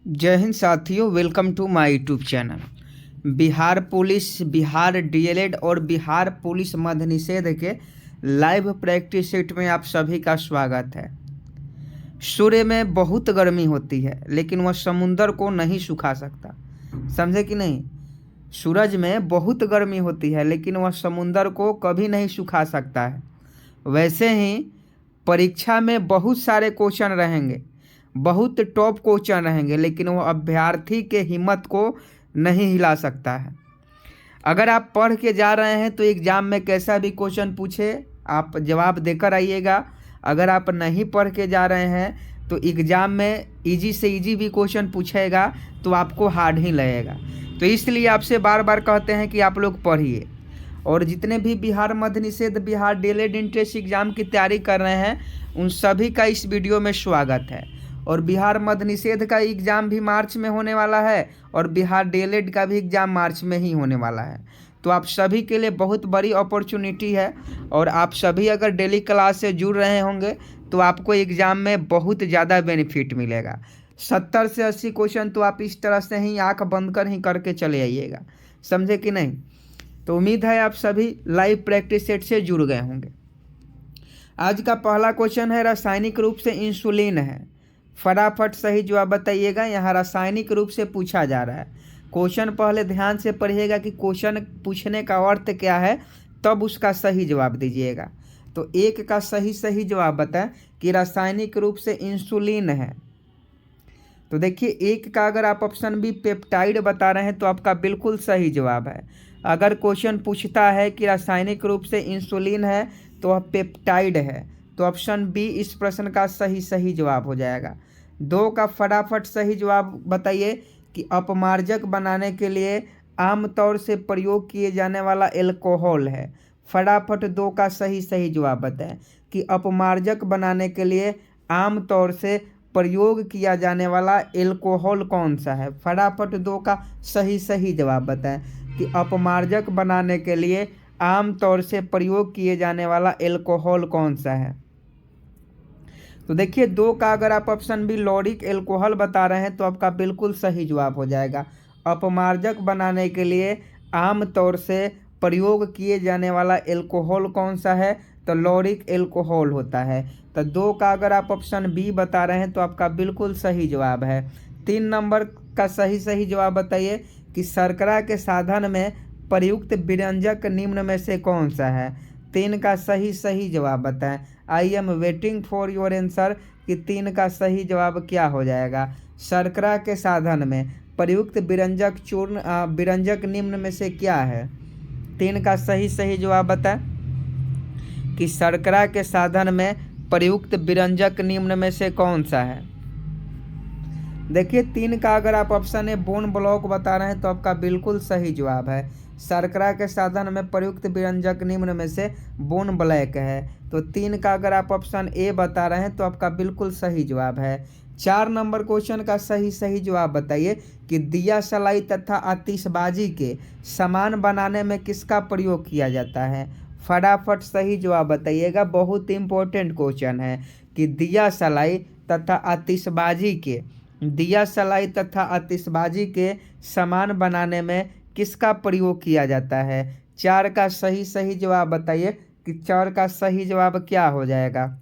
जय हिंद साथियों, welcome to my YouTube channel. Bihar police, Bihar DElEd और बिहार पुलिस मद्य निषेध के लाइव प्रैक्टिस सेट में आप सभी का स्वागत है। सूर्य में बहुत गर्मी होती है लेकिन वह समुंदर को नहीं सुखा सकता। समझे कि नहीं? सूरज में बहुत गर्मी होती है लेकिन वह समुंदर को कभी नहीं सुखा सकता है। वैसे ही परीक्षा में बहुत सारे क्वेश्चन रहेंगे, बहुत टॉप क्वेश्चन रहेंगे, लेकिन वो अभ्यर्थी के हिम्मत को नहीं हिला सकता है। अगर आप पढ़ के जा रहे हैं तो एग्ज़ाम में कैसा भी क्वेश्चन पूछे आप जवाब देकर आइएगा। अगर आप नहीं पढ़ के जा रहे हैं तो एग्ज़ाम में इजी से इजी भी क्वेश्चन पूछेगा तो आपको हार्ड ही लगेगा। तो इसलिए आपसे बार बार कहते हैं कि आप लोग पढ़िए। और जितने भी बिहार मद्य निषेध, बिहार डीएलएड एंट्रेंस एग्ज़ाम की तैयारी कर रहे हैं उन सभी का इस वीडियो में स्वागत है। और बिहार मद्य निषेध का एग्ज़ाम भी मार्च में होने वाला है और बिहार डीएलएड का भी एग्ज़ाम मार्च में ही होने वाला है। तो आप सभी के लिए बहुत बड़ी अपॉर्चुनिटी है और आप सभी अगर डेली क्लास से जुड़ रहे होंगे तो आपको एग्ज़ाम में बहुत ज़्यादा बेनिफिट मिलेगा। 70 से 80 क्वेश्चन तो आप इस तरह से ही आँख बंद कर ही करके चले आइएगा। समझे कि नहीं? तो उम्मीद है आप सभी लाइव प्रैक्टिस सेट से जुड़ गए होंगे। आज का पहला क्वेश्चन है, रासायनिक रूप से इंसुलिन है। फटाफट सही जवाब बताइएगा। यहाँ रासायनिक रूप से पूछा जा रहा है। क्वेश्चन पहले ध्यान से पढ़िएगा कि क्वेश्चन पूछने का अर्थ क्या है, तब उसका सही जवाब दीजिएगा। तो एक का सही जवाब बताएं कि रासायनिक रूप से इंसुलिन है। तो देखिए, एक का अगर आप ऑप्शन बी पेप्टाइड बता रहे हैं तो आपका बिल्कुल सही जवाब है। अगर क्वेश्चन पूछता है कि रासायनिक रूप से इंसुलिन है तो वह पेप्टाइड है, तो ऑप्शन बी इस प्रश्न का सही जवाब हो जाएगा। 2 का फटाफट सही जवाब बताइए कि अपमार्जक बनाने के लिए आमतौर से प्रयोग किए जाने वाला एल्कोहल है। फटाफट 2 का सही जवाब बताएं कि अपमार्जक बनाने के लिए आमतौर से प्रयोग किया जाने वाला एल्कोहल कौन सा है। फटाफट 2 का सही जवाब बताएं कि अपमार्जक बनाने के लिए आमतौर से प्रयोग किए जाने वाला एल्कोहल कौन सा है। तो देखिए, 2 का अगर आप ऑप्शन बी लॉरिक एल्कोहल बता रहे हैं तो आपका बिल्कुल सही जवाब हो जाएगा। अपमार्जक बनाने के लिए आमतौर से प्रयोग किए जाने वाला एल्कोहल कौन सा है, तो लॉरिक एल्कोहल होता है। तो 2 का अगर आप ऑप्शन बी बता रहे हैं तो आपका बिल्कुल सही जवाब है। 3 नंबर का सही जवाब बताइए कि शर्करा के साधन में प्रयुक्त व्यंजक निम्न में से कौन सा है। 3 का सही जवाब बताएं। I am waiting for your answer कि 3 का सही जवाब क्या हो जाएगा। शर्करा के साधन में प्रयुक्त व्यंजक निम्न में से क्या है। 3 का सही जवाब बताएं कि शर्करा के साधन में प्रयुक्त व्यंजक निम्न में से कौन सा है। देखिए, 3 का अगर आप ऑप्शन ए बोन ब्लॉक बता रहे हैं तो आपका बिल्कुल सही जवाब है। शर्करा के साधन में प्रयुक्त व्यंजक निम्न में से बोन ब्लैक है। तो 3 का अगर आप ऑप्शन ए बता रहे हैं तो आपका बिल्कुल सही जवाब है। 4 नंबर क्वेश्चन का सही जवाब बताइए कि दिया सलाई तथा आतिशबाजी के सामान बनाने में किसका प्रयोग किया जाता है। फटाफट सही जवाब बताइएगा। बहुत इंपॉर्टेंट क्वेश्चन है कि दिया सलाई तथा आतिशबाजी के सामान बनाने में किसका प्रयोग किया जाता है। 4 का सही जवाब बताइए कि 4 का सही जवाब क्या हो जाएगा।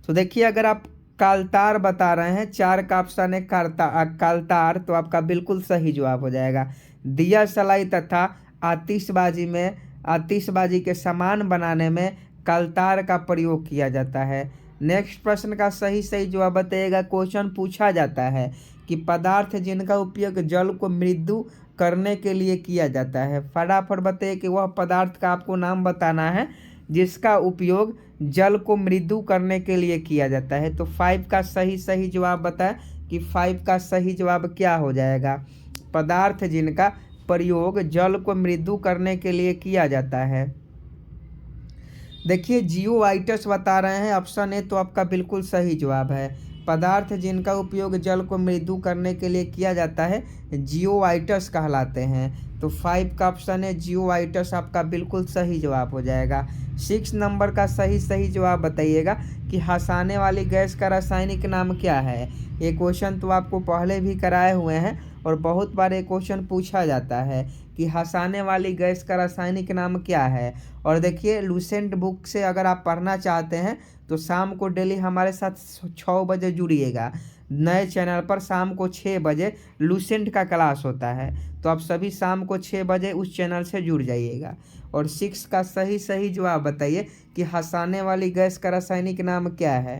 तो देखिए, अगर आप कालतार बता रहे हैं, 4 का ऑप्शन है कालतार, तो आपका बिल्कुल सही जवाब हो जाएगा। दिया सलाई तथा आतिशबाजी के सामान बनाने में कालतार का प्रयोग किया जाता है। नेक्स्ट प्रश्न का सही जवाब बताइएगा। क्वेश्चन पूछा जाता है कि पदार्थ जिनका उपयोग जल को मृदु करने के लिए किया जाता है। फटाफट बताइए कि वह पदार्थ का आपको नाम बताना है जिसका उपयोग जल को मृदु करने के लिए किया जाता है। तो 5 का सही जवाब बताएं कि 5 का सही जवाब क्या हो जाएगा। पदार्थ जिनका प्रयोग जल को मृदु करने के लिए किया जाता है। देखिए, जियोवाइटस बता रहे हैं ऑप्शन ए, तो आपका बिल्कुल सही जवाब है। पदार्थ जिनका उपयोग जल को मृदु करने के लिए किया जाता है जियोवाइटस कहलाते हैं। तो 5 का ऑप्शन है जियोवाइटस आपका बिल्कुल सही जवाब हो जाएगा। 6 नंबर का सही जवाब बताइएगा कि हंसाने वाली गैस का रासायनिक नाम क्या है। ये क्वेश्चन तो आपको पहले भी कराए हुए हैं और बहुत बार ये क्वेश्चन पूछा जाता है कि हंसाने वाली गैस का रासायनिक नाम क्या है। और देखिए लूसेंट बुक से अगर आप पढ़ना चाहते हैं तो शाम को डेली हमारे साथ 6 बजे जुड़िएगा। नए चैनल पर शाम को 6 बजे लूसेंट का क्लास होता है, तो आप सभी शाम को 6 बजे उस चैनल से जुड़ जाइएगा। और 6 का सही जवाब बताइए कि हंसाने वाली गैस का रासायनिक नाम क्या है।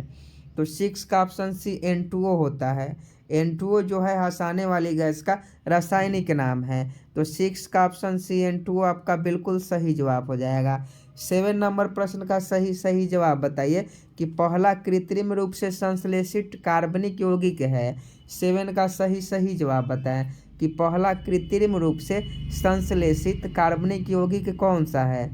तो 6 का ऑप्शन सी N2O होता है। N2O जो है हंसाने वाली गैस का रासायनिक नाम है। तो 6 का ऑप्शन सी N2O आपका बिल्कुल सही जवाब हो जाएगा। 7 नंबर प्रश्न का सही जवाब बताइए कि पहला कृत्रिम रूप से संश्लेषित कार्बनिक यौगिक है। 7 का सही जवाब बताएं कि पहला कृत्रिम रूप से संश्लेषित कार्बनिक यौगिक कौन सा है।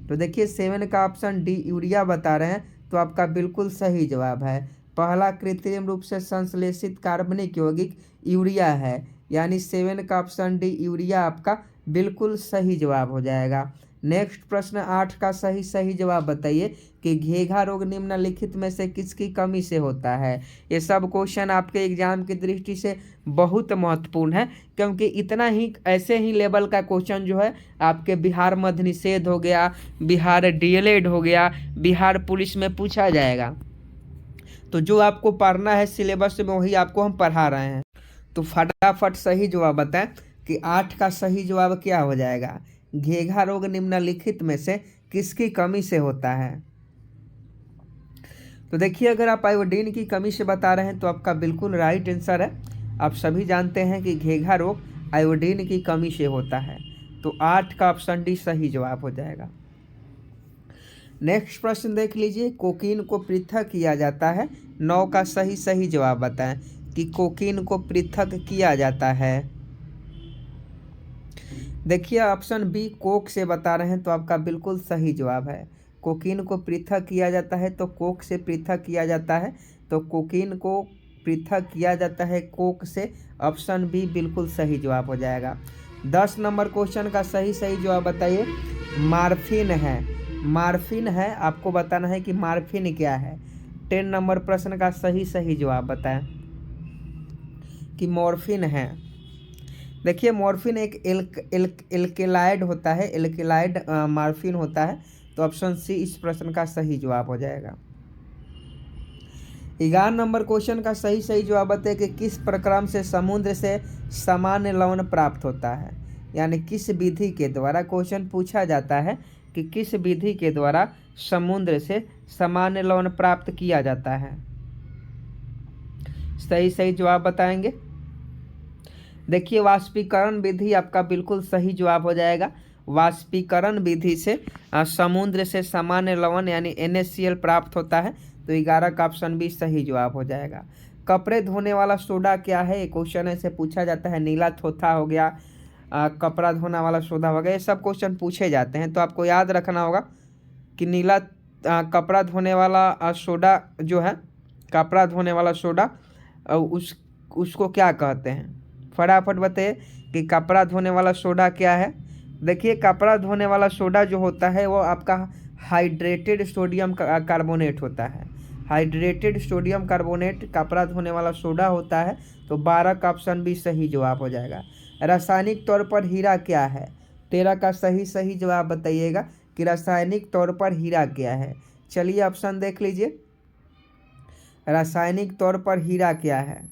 तो देखिए 7 का ऑप्शन डी यूरिया बता रहे हैं, तो आपका बिल्कुल सही जवाब है। पहला कृत्रिम रूप से संश्लेषित कार्बनिक यौगिक यूरिया है, यानी 7 का ऑप्शन डी यूरिया आपका बिल्कुल सही जवाब हो जाएगा। नेक्स्ट प्रश्न 8 का सही जवाब बताइए कि घेघा रोग निम्नलिखित में से किसकी कमी से होता है। ये सब क्वेश्चन आपके एग्जाम की दृष्टि से बहुत महत्वपूर्ण है, क्योंकि इतना ही ऐसे ही लेवल का क्वेश्चन जो है आपके बिहार मध्य निषेध हो गया, बिहार डीएलएड हो गया, बिहार पुलिस में पूछा जाएगा। तो जो आपको पढ़ना है सिलेबस में वही आपको हम पढ़ा रहे हैं। तो फटाफट सही जवाब बताएं कि 8 का सही जवाब क्या हो जाएगा। घेघा रोग निम्नलिखित में से किसकी कमी से होता है। तो देखिए अगर आप आयोडीन की कमी से बता रहे हैं तो आपका बिल्कुल राइट आंसर है। आप सभी जानते हैं कि घेघा रोग आयोडीन की कमी से होता है। तो 8 का ऑप्शन डी सही जवाब हो जाएगा। नेक्स्ट प्रश्न देख लीजिए, कोकीन को पृथक किया जाता है। 9 का सही जवाब बताएं कि कोकीन को पृथक किया जाता है। देखिए ऑप्शन बी कोक से बता रहे हैं, तो आपका बिल्कुल सही जवाब है। कोकीन को पृथक किया जाता है तो कोक से पृथक किया जाता है, तो कोकीन को पृथक किया जाता है कोक से। ऑप्शन बी बिल्कुल सही जवाब हो जाएगा। 10 नंबर क्वेश्चन का सही जवाब बताइए। मार्फिन है, मार्फिन है, आपको बताना है कि मार्फिन क्या है। 10 नंबर प्रश्न का सही जवाब बताएं कि मॉर्फिन है। देखिए मॉर्फिन एक एल्केलाइड होता है, एल्केलाइड मॉर्फिन होता है। तो ऑप्शन सी इस प्रश्न का सही जवाब हो जाएगा। 11 नंबर क्वेश्चन का सही जवाब बताइए कि किस प्रक्रम से समुद्र से सामान्य लवण प्राप्त होता है। यानी किस विधि के द्वारा क्वेश्चन पूछा जाता है कि किस विधि के द्वारा समुद्र से सामान्य लवण प्राप्त किया जाता है। सही जवाब बताएंगे। देखिए वाष्पीकरण विधि आपका बिल्कुल सही जवाब हो जाएगा। वाष्पीकरण विधि से समुद्र से सामान्य लवण यानी NaCl प्राप्त होता है। तो 11 का ऑप्शन भी सही जवाब हो जाएगा। कपड़े धोने वाला सोडा क्या है, ये क्वेश्चन ऐसे पूछा जाता है। नीला थोथा हो गया, कपड़ा धोने वाला सोडा हो गया, ये सब क्वेश्चन पूछे जाते हैं। तो आपको याद रखना होगा कि नीला कपड़ा धोने वाला सोडा जो है, कपड़ा धोने वाला सोडा उसको क्या कहते हैं। फटाफट बताइए कि कपड़ा धोने वाला सोडा क्या है। देखिए कपड़ा धोने वाला सोडा जो होता है वो आपका हाइड्रेटेड सोडियम कार्बोनेट होता है। हाइड्रेटेड सोडियम कार्बोनेट कपड़ा धोने वाला सोडा होता है। तो 12 का ऑप्शन भी सही जवाब हो जाएगा। रासायनिक तौर पर हीरा क्या है। 13 का सही जवाब बताइएगा कि रासायनिक तौर पर हीरा क्या है। चलिए ऑप्शन देख लीजिए, रासायनिक तौर पर हीरा क्या है।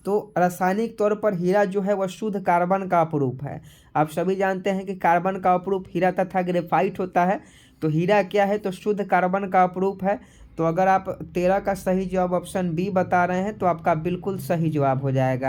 तो रासायनिक तौर पर हीरा जो है वह शुद्ध कार्बन का अपरूप है। आप सभी जानते हैं कि कार्बन का अपरूप हीरा तथा ग्रेफाइट होता है। तो हीरा क्या है, तो शुद्ध कार्बन का अपरूप है। तो अगर आप 13 का सही जवाब ऑप्शन बी बता रहे हैं तो आपका बिल्कुल सही जवाब हो जाएगा।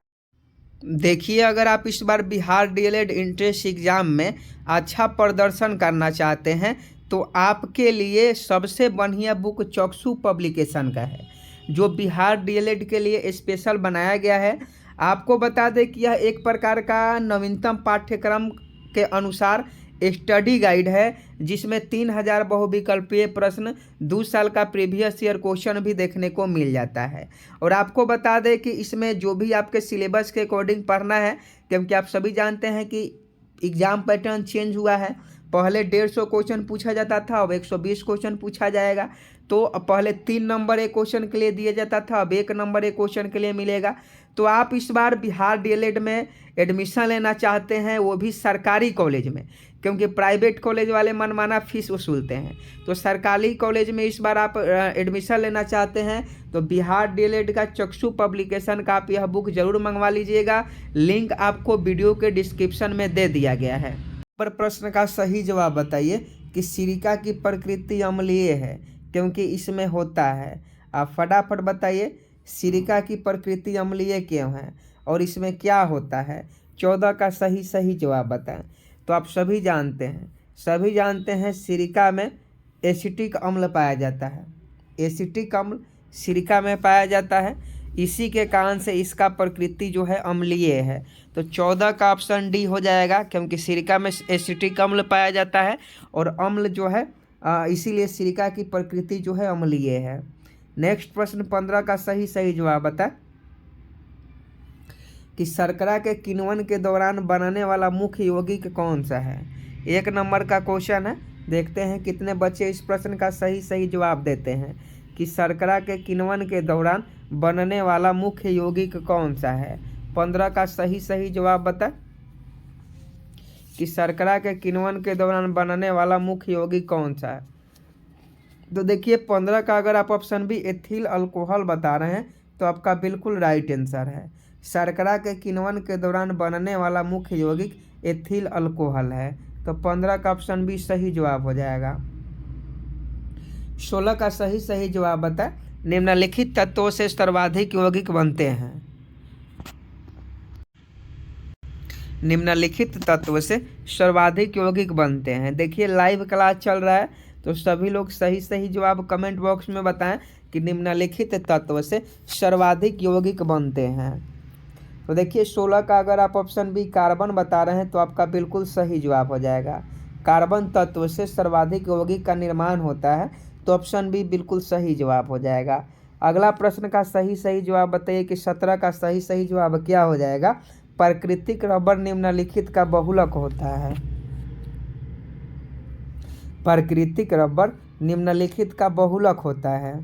देखिए अगर आप इस बार बिहार डीएलएड एंट्रेंस एग्जाम में अच्छा प्रदर्शन करना चाहते हैं तो आपके लिए सबसे बढ़िया बुक चक्षु पब्लिकेशन का है, जो बिहार डीएलएड के लिए स्पेशल बनाया गया है। आपको बता दें कि यह एक प्रकार का नवीनतम पाठ्यक्रम के अनुसार स्टडी गाइड है, जिसमें 3000 बहुविकल्पीय प्रश्न, 2 साल का प्रीवियस ईयर क्वेश्चन भी देखने को मिल जाता है। और आपको बता दें कि इसमें जो भी आपके सिलेबस के अकॉर्डिंग पढ़ना है, क्योंकि आप सभी जानते हैं कि एग्ज़ाम पैटर्न चेंज हुआ है। पहले 150 क्वेश्चन पूछा जाता था, अब 120 क्वेश्चन पूछा जाएगा। तो पहले 3 नंबर एक क्वेश्चन के लिए दिया जाता था, अब 1 नंबर एक क्वेश्चन के लिए मिलेगा। तो आप इस बार बिहार डीएलएड में एडमिशन लेना चाहते हैं, वो भी सरकारी कॉलेज में, क्योंकि प्राइवेट कॉलेज वाले मनमाना फीस वसूलते हैं। तो सरकारी कॉलेज में इस बार आप एडमिशन लेना चाहते हैं तो बिहार डीएलएड का चक्षु पब्लिकेशन का आप यह बुक जरूर मंगवा लीजिएगा। लिंक आपको वीडियो के डिस्क्रिप्शन में दे दिया गया है। पर प्रश्न का सही जवाब बताइए कि सिरका की प्रकृति अम्लीय है, क्योंकि इसमें होता है। आप फटाफट बताइए सिरका की प्रकृति अम्लीय क्यों है और इसमें क्या होता है। 14 का सही जवाब बताएं। तो आप सभी जानते हैं सिरका में एसिटिक अम्ल पाया जाता है। एसिटिक अम्ल सिरका में पाया जाता है, इसी के कारण से इसका प्रकृति जो है अम्लीय है। तो 14 का ऑप्शन डी हो जाएगा, क्योंकि सिरका में एसिटिक अम्ल पाया जाता है और अम्ल जो है इसीलिए सिरका की प्रकृति जो है अम्लीय है। नेक्स्ट प्रश्न 15 का सही जवाब बता कि शर्करा के किण्वन के दौरान बनने वाला मुख्य यौगिक कौन सा है। 1 नंबर का क्वेश्चन है, देखते हैं कितने बच्चे इस प्रश्न का सही जवाब देते हैं कि शर्करा के किण्वन के दौरान बनने वाला मुख्य यौगिक कौन सा है। 15 का सही जवाब बता कि शर्करा के किण्वन के दौरान बनने वाला मुख्य यौगिक कौन सा है। तो देखिए 15 का अगर आप ऑप्शन बी एथिल अल्कोहल बता रहे हैं तो आपका बिल्कुल राइट आंसर है। शर्करा के किण्वन के दौरान बनने वाला मुख्य यौगिक एथिल अल्कोहल है। तो 15 का ऑप्शन बी सही जवाब हो जाएगा। 16 का सही जवाब बता निम्नलिखित तत्वों से सर्वाधिक यौगिक बनते हैं। निम्नलिखित तत्व से सर्वाधिक यौगिक बनते हैं। देखिए लाइव क्लास चल रहा है तो सभी लोग सही जवाब कमेंट बॉक्स में बताएं कि निम्नलिखित तत्व से सर्वाधिक यौगिक बनते हैं। तो देखिए 16 का अगर आप ऑप्शन बी कार्बन बता रहे हैं तो आपका बिल्कुल सही जवाब हो जाएगा। कार्बन तत्व से सर्वाधिक यौगिक का निर्माण होता है, तो ऑप्शन बी बिल्कुल सही जवाब हो जाएगा। अगला प्रश्न का सही जवाब बताइए कि 17 का सही जवाब क्या हो जाएगा। प्राकृतिक रबर निम्नलिखित का बहुलक होता है। प्राकृतिक रबर निम्नलिखित का बहुलक होता है।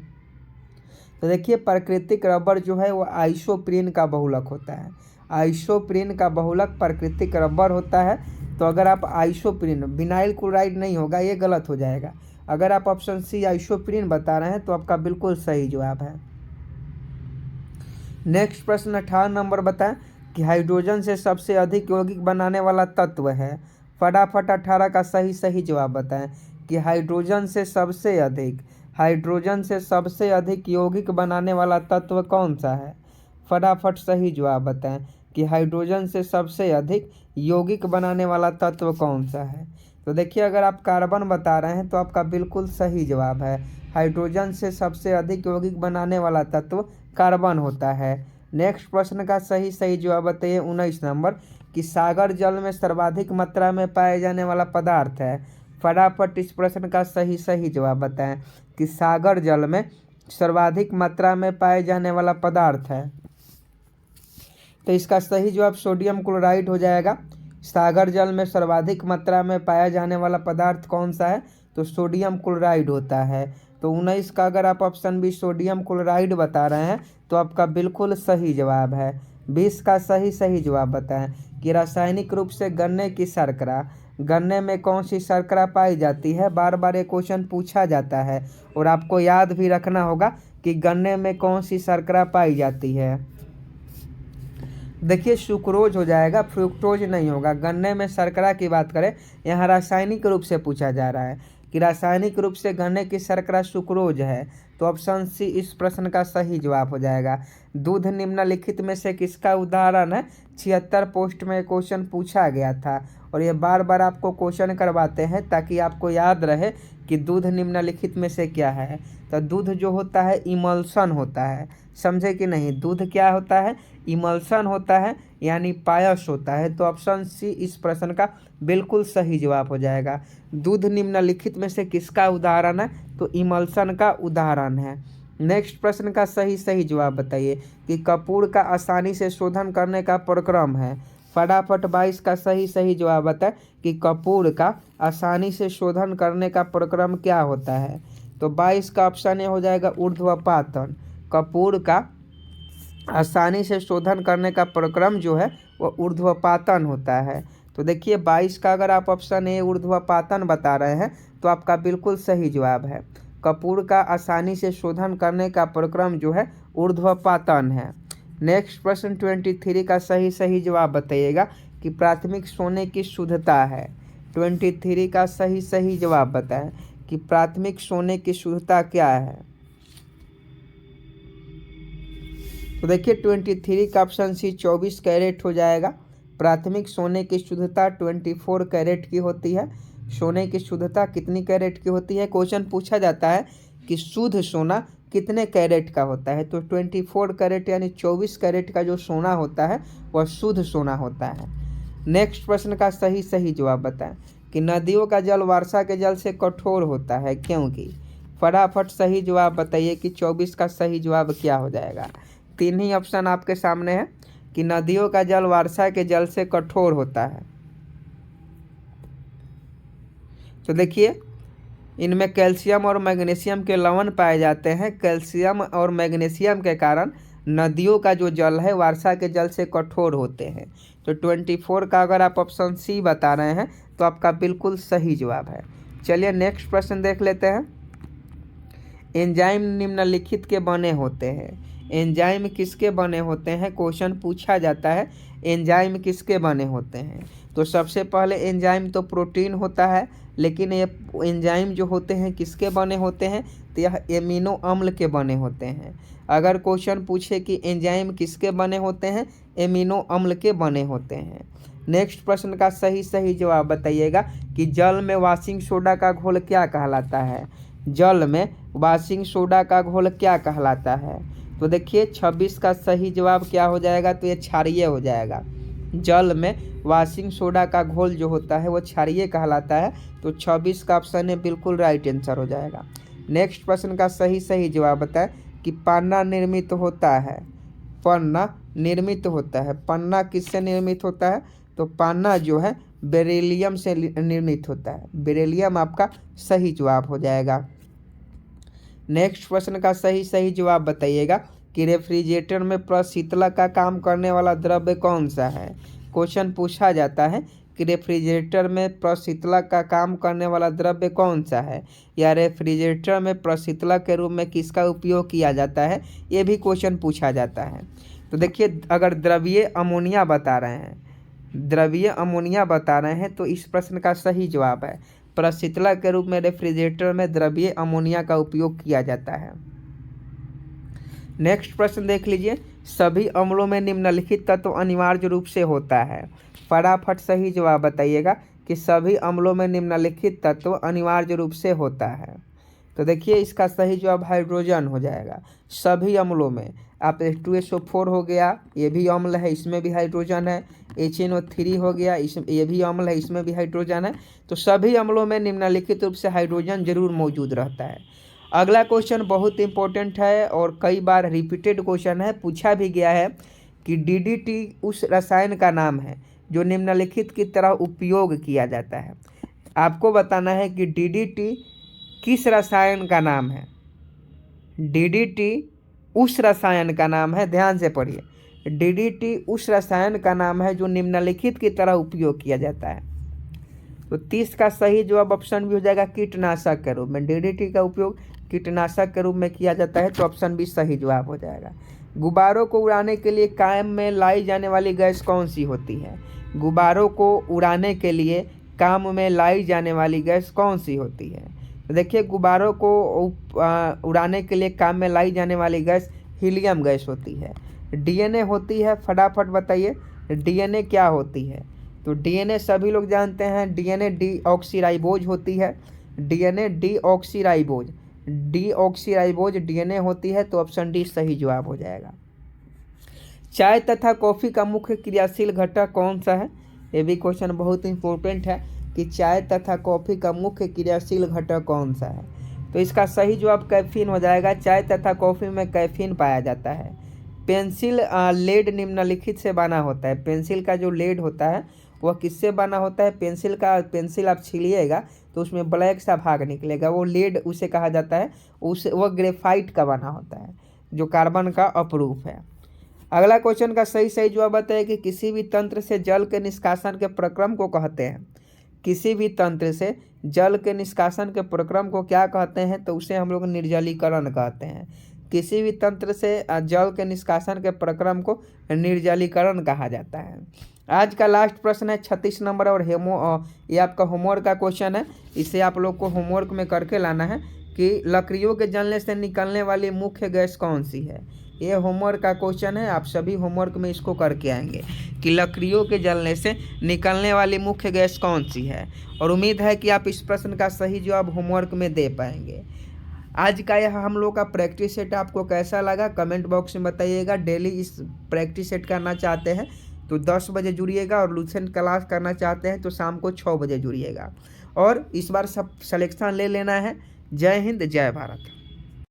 तो देखिए प्राकृतिक रबर जो है वो आइसोप्रीन का बहुलक होता है। आइसोप्रीन का बहुलक प्राकृतिक रबर होता है। तो अगर आप आइसोप्रीन, विनाइल क्लोराइड नहीं होगा, ये गलत हो जाएगा। अगर आप ऑप्शन सी आइसोप्रीन बता रहे हैं तो आपका बिल्कुल सही जवाब है। नेक्स्ट प्रश्न 18 नंबर बताएं कि हाइड्रोजन से सबसे अधिक यौगिक बनाने वाला तत्व है। फटाफट 18 का सही जवाब बताएं कि हाइड्रोजन से सबसे अधिक यौगिक बनाने वाला तत्व कौन सा है। फटाफट सही जवाब बताएं कि हाइड्रोजन से सबसे अधिक यौगिक बनाने वाला तत्व कौन सा है। तो देखिए अगर आप कार्बन बता रहे हैं तो आपका बिल्कुल सही जवाब है। हाइड्रोजन से सबसे अधिक यौगिक बनाने वाला तत्व कार्बन होता है। नेक्स्ट प्रश्न का सही जवाब बताइए 19 नंबर कि सागर जल में सर्वाधिक मात्रा में पाए जाने वाला पदार्थ है। फटाफट इस प्रश्न का सही जवाब बताएं कि सागर जल में सर्वाधिक मात्रा में पाए जाने वाला पदार्थ है। तो इसका सही जवाब सोडियम क्लोराइड हो जाएगा। सागर जल में सर्वाधिक मात्रा में पाया जाने वाला पदार्थ कौन सा है, तो सोडियम क्लोराइड होता है। तो 19 का अगर आप ऑप्शन बी सोडियम क्लोराइड बता रहे हैं तो आपका बिल्कुल सही जवाब है। 20 का सही जवाब बताएं कि रासायनिक रूप से गन्ने में कौन सी शर्करा पाई जाती है। बार बार ये क्वेश्चन पूछा जाता है और आपको याद भी रखना होगा कि गन्ने में कौन सी शर्करा पाई जाती है। देखिए सुक्रोज हो जाएगा, फ्रुक्टोज नहीं होगा। गन्ने में शर्करा की बात करें, यहाँ रासायनिक रूप से पूछा जा रहा है कि रासायनिक रूप से गन्ने की शर्करा सुक्रोज है। तो ऑप्शन सी इस प्रश्न का सही जवाब हो जाएगा। दूध निम्नलिखित में से किसका उदाहरण है। 76 पोस्ट में क्वेश्चन पूछा गया था और ये बार बार आपको क्वेश्चन करवाते हैं ताकि आपको याद रहे कि दूध निम्नलिखित में से क्या है। तो दूध जो होता है इमल्सन होता है, समझे कि नहीं। दूध क्या होता है, इमल्सन होता है, यानी पायस होता है। तो ऑप्शन सी इस प्रश्न का बिल्कुल सही जवाब हो जाएगा। दूध निम्नलिखित में से किसका उदाहरण है, तो इमल्सन का उदाहरण है। नेक्स्ट प्रश्न का सही जवाब बताइए कि कपूर का आसानी से शोधन करने का प्रक्रम है। फटाफट 22 का सही जवाब बताए कि कपूर का आसानी से शोधन करने का प्रक्रम क्या होता है। तो 22 का ऑप्शन ए हो जाएगा ऊर्ध्वपातन। कपूर का आसानी से शोधन करने का प्रक्रम जो है वो ऊर्ध्वपातन होता है। तो देखिए 22 का अगर आप ऑप्शन ए ऊर्ध्वपातन बता रहे हैं तो आपका बिल्कुल सही जवाब है। कपूर का आसानी से शोधन करने का प्रक्रम जो है ऊर्ध्वपातन है। नेक्स्ट प्रश्न 23 का सही जवाब बताइएगा कि प्राथमिक सोने की शुद्धता है। 23 का सही जवाब बताएं कि प्राथमिक सोने की शुद्धता क्या है। तो देखिए 23 का ऑप्शन सी 24 कैरेट हो जाएगा। प्राथमिक सोने की शुद्धता 24 कैरेट की होती है। सोने की शुद्धता कितनी कैरेट की होती है, क्वेश्चन पूछा जाता है कि शुद्ध सोना कितने कैरेट का होता है। तो 24 कैरेट यानी 24 कैरेट का जो सोना होता है वह शुद्ध सोना होता है। नेक्स्ट प्रश्न का सही जवाब बताएं कि नदियों का जल वर्षा के जल से कठोर होता है क्योंकि। फटाफट सही जवाब बताइए कि 24 का सही जवाब क्या हो जाएगा। 3 ही ऑप्शन आपके सामने है कि नदियों का जल वर्षा के जल से कठोर होता है। तो देखिए इनमें कैल्शियम और मैग्नीशियम के लवण पाए जाते हैं। कैल्शियम और मैग्नीशियम के कारण नदियों का जो जल है वर्षा के जल से कठोर होते हैं। तो 24 का अगर आप ऑप्शन सी बता रहे हैं तो आपका बिल्कुल सही जवाब है। चलिए नेक्स्ट प्रश्न देख लेते हैं। एंजाइम निम्नलिखित के बने होते हैं। एंजाइम किसके बने होते हैं, क्वेश्चन पूछा जाता है एंजाइम किसके बने होते हैं। तो सबसे पहले एंजाइम तो प्रोटीन होता है, लेकिन ये एंजाइम जो होते हैं किसके बने होते हैं, तो यह एमिनो अम्ल के बने होते हैं। अगर क्वेश्चन पूछे कि एंजाइम किसके बने होते हैं, एमिनो अम्ल के बने होते हैं। नेक्स्ट प्रश्न का सही जवाब बताइएगा कि जल में वॉशिंग सोडा का घोल क्या कहलाता है। जल में वॉशिंग सोडा का घोल क्या कहलाता है। तो देखिए 26 का सही जवाब क्या हो जाएगा, तो ये क्षारीय हो जाएगा। जल में वॉशिंग सोडा का घोल जो होता है वो क्षारीय कहलाता है। तो 26 का ऑप्शन है बिल्कुल राइट आंसर हो जाएगा। नेक्स्ट प्रश्न का सही जवाब बताएं कि पन्ना निर्मित होता है। पन्ना निर्मित होता है, पन्ना किससे निर्मित होता है, तो पन्ना जो है बेरिलियम से निर्मित होता है। बेरिलियम आपका सही जवाब हो जाएगा। नेक्स्ट प्रश्न का सही जवाब बताइएगा कि रेफ्रिजरेटर में प्रशीतलक का काम करने वाला द्रव्य कौन सा है। क्वेश्चन पूछा जाता है कि रेफ्रिजरेटर में प्रशीतलक का काम करने वाला द्रव्य कौन सा है, या रेफ्रिजरेटर में प्रशीतलक के रूप में किसका उपयोग किया जाता है, ये भी क्वेश्चन पूछा जाता है। तो देखिए अगर द्रवीय अमोनिया बता रहे हैं, द्रवीय अमोनिया बता रहे हैं तो इस प्रश्न का सही जवाब है प्रशीतलक के रूप में रेफ्रिजरेटर में द्रवीय अमोनिया का उपयोग किया जाता है। नेक्स्ट प्रश्न देख लीजिए। सभी अम्लों में निम्नलिखित तत्व अनिवार्य रूप से होता है। फटाफट सही जवाब बताइएगा कि सभी अम्लों में निम्नलिखित तत्व अनिवार्य रूप से होता है। तो देखिए इसका सही जवाब हाइड्रोजन हो जाएगा। सभी अम्लों में आप H2SO4 हो गया, ये भी अम्ल है, इसमें भी हाइड्रोजन है। HNO3 हो गया, ये भी अम्ल है, इसमें भी हाइड्रोजन है। तो सभी अम्लों में निम्नलिखित रूप से हाइड्रोजन जरूर मौजूद रहता है। अगला क्वेश्चन बहुत इंपॉर्टेंट है और कई बार रिपीटेड क्वेश्चन है, पूछा भी गया है कि DDT उस रसायन का नाम है जो निम्नलिखित की तरह उपयोग किया जाता है। आपको बताना है कि DDT किस रसायन का नाम है। DDT उस रसायन का नाम है, ध्यान से पढ़िए। DDT उस रसायन का नाम है जो निम्नलिखित की तरह उपयोग किया जाता है। तो 30 का सही जवाब ऑप्शन भी हो जाएगा कीटनाशक के रूप में। DDT का उपयोग कीटनाशक के रूप में किया जाता है, तो ऑप्शन भी सही जवाब हो जाएगा। गुब्बारों को उड़ाने के लिए काम में लाई जाने वाली गैस कौन सी होती है। गुब्बारों को उड़ाने के लिए काम में लाई जाने वाली गैस कौन सी होती है। तो देखिए गुब्बारों को उड़ाने के लिए काम में लाई जाने वाली गैस हीलियम गैस होती है। DNA होती है, फटाफट बताइए DNA क्या होती है। तो DNA सभी लोग जानते हैं, DNA डीऑक्सीराइबोज होती है। DNA डीऑक्सीराइबोज DNA होती है, तो ऑप्शन डी सही जवाब हो जाएगा। चाय तथा कॉफ़ी का मुख्य क्रियाशील घटक कौन सा है। ये भी क्वेश्चन बहुत इंपॉर्टेंट है कि चाय तथा कॉफ़ी का मुख्य क्रियाशील घटक कौन सा है। तो इसका सही जवाब कैफीन हो जाएगा। चाय तथा कॉफ़ी में कैफीन पाया जाता है। पेंसिल लेड निम्नलिखित से बना होता है। पेंसिल का जो लेड होता है वह किससे बना होता है? पेंसिल आप छीलिएगा तो उसमें ब्लैक सा भाग निकलेगा, वो लीड उसे कहा जाता है। वह ग्रेफाइट का बना होता है जो कार्बन का अपरूप है। अगला क्वेश्चन का सही सही जवाब बताइए कि किसी भी तंत्र से जल के निष्कासन के प्रक्रम को कहते हैं। किसी भी तंत्र से जल के निष्कासन के प्रक्रम को क्या कहते हैं? तो उसे हम लोग निर्जलीकरण कहते हैं। किसी भी तंत्र से जल के निष्कासन के प्रक्रम को निर्जलीकरण कहा जाता है। आज का लास्ट प्रश्न है 36 नंबर और ये आपका होमवर्क का क्वेश्चन है। इसे आप लोग को होमवर्क में करके लाना है कि लकड़ियों के जलने से निकलने वाली मुख्य गैस कौन सी है। ये होमवर्क का क्वेश्चन है, आप सभी होमवर्क में इसको करके आएंगे कि लकड़ियों के जलने से निकलने वाली मुख्य गैस कौन सी है। और उम्मीद है कि आप इस प्रश्न का सही जवाब होमवर्क में दे पाएंगे। आज का यह हम लोग का प्रैक्टिस सेट आपको कैसा लगा कमेंट बॉक्स में बताइएगा। डेली इस प्रैक्टिस सेट करना चाहते हैं तो 10 बजे जुड़िएगा, और लूसेंट क्लास करना चाहते हैं तो शाम को 6 बजे जुड़िएगा। और इस बार सब सिलेक्शन ले लेना है। जय हिंद, जय भारत।